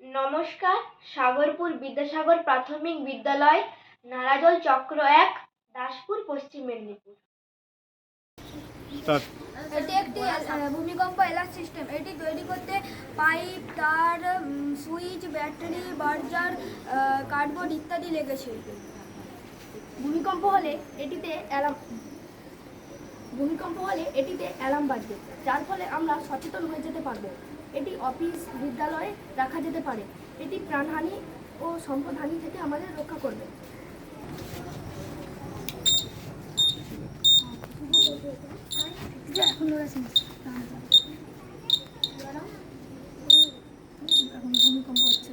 নমস্কার। সাগরপুর বিদ্যাসাগর প্রাথমিক বিদ্যালয়, নারাজল চক্র ১, দাসপুর, পশ্চিম মেদিনীপুর। এটি একটি ভূমিকম্প অ্যালার্ট সিস্টেম। এটি তৈরি করতে পাইপ, তার, সুইচ, ব্যাটারি, বার্জার, কার্ডবোর্ড ইত্যাদি লেগেছে। ভূমিকম্প হলে এটিতে অ্যালার্ম বাজবে, যার ফলে আমরা সচেতন হয়ে যেতে পারবো। এটি অফিস, বিদ্যালয়ে রাখা যেতে পারে। এটি প্রাণহানি ও সম্পদহানি থেকে আমাদের রক্ষা করবে। এখন ভূমিকম্প হচ্ছে,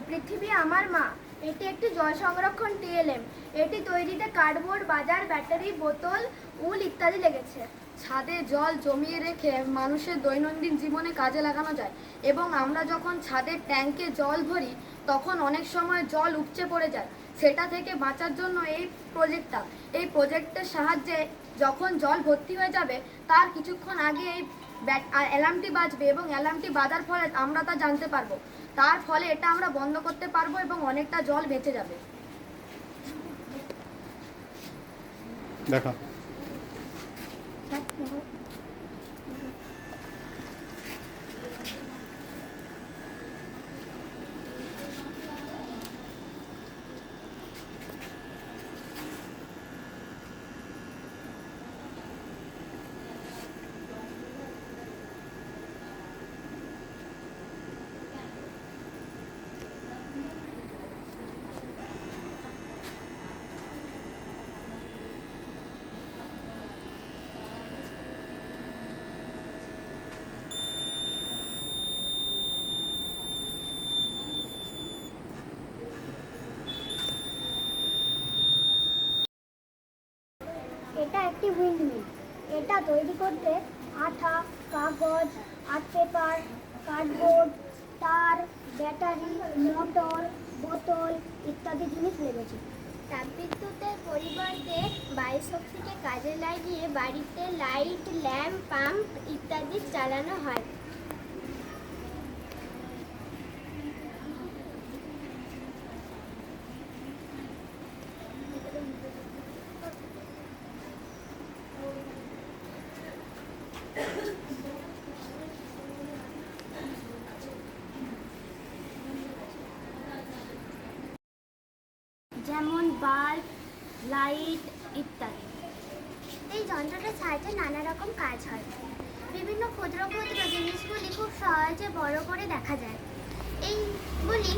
পৃথিবী আমার মা। এটি একটি জল সংরক্ষণ টিএলএম। এটি তৈরিতে কার্ডবোর্ড, বাজার, ব্যাটারি, বোতল, উল ইত্যাদি লেগেছে। ছাদে জল জমিয়ে রেখে মানুষের দৈনন্দিন জীবনে কাজে লাগানো যায়, এবং আমরা যখন ছাদের ট্যাঙ্কে জল ভরি তখন অনেক সময় জল উপচে পড়ে যায়। সেটা থেকে বাঁচার জন্য এই প্রজেক্টের সাহায্যে যখন জল ভর্তি হয়ে যাবে তার কিছুক্ষণ আগে এই অ্যালার্মটি বাজবে, এবং অ্যালার্মটি বাজার ফলে আমরা তা জানতে পারবো। তার ফলে এটা আমরা বন্ধ করতে পারবো এবং অনেকটা জল বেঁচে যাবে। দেখো এটা একটি উইন্ডমিল। এটা তৈরি করতে আঠা, কাগজ, আর্ট পেপার, কার্ডবোর্ড, তার, ব্যাটারি, মোটর, বোতল ইত্যাদি জিনিস লেগেছে। তাপবিদ্যুতের পরিবর্তে বায়ুশক্তিকে কাজে লাগিয়ে বাড়িতে লাইট, ল্যাম্প, পাম্প ইত্যাদি চালানো হয়। যেমন বাল্ব, লাইট ইত্যাদি। এই যন্ত্রটার সাহায্যে নানা রকম কাজ হয়। বিভিন্ন ক্ষুদ্র ক্ষুদ্র জিনিসগুলি খুব সহজে বড় করে দেখা যায়। এইগুলি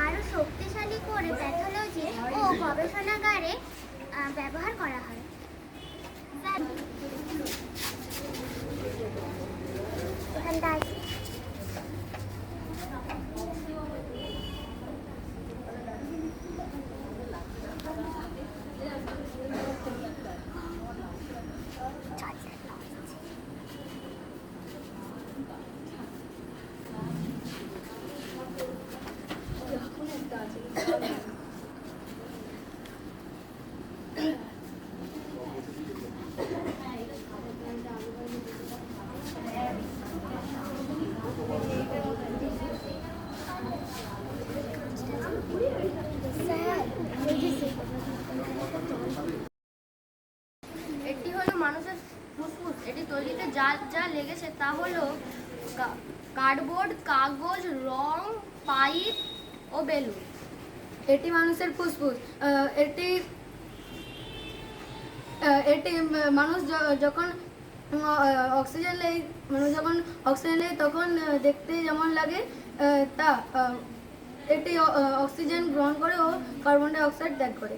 আরও শক্তিশালী করে প্যাথোলজি ও গবেষণাগারে ব্যবহার করা হয়। এখানটা আছে। এটি হলো মানুষের ফুসফুস। এটি তৈরিতে যা যা লেগেছে তা হলো কার্ডবোর্ড, কাগজ, রং, পাইপ ও বেলুন। এটি মানুষের ফুসফুস। এটি এটি মানুষ যখন অক্সিজেন নেয় তখন দেখতে যেমন লাগে তা এটি অক্সিজেন গ্রহণ করে ও কার্বন ডাই অক্সাইড ত্যাগ করে।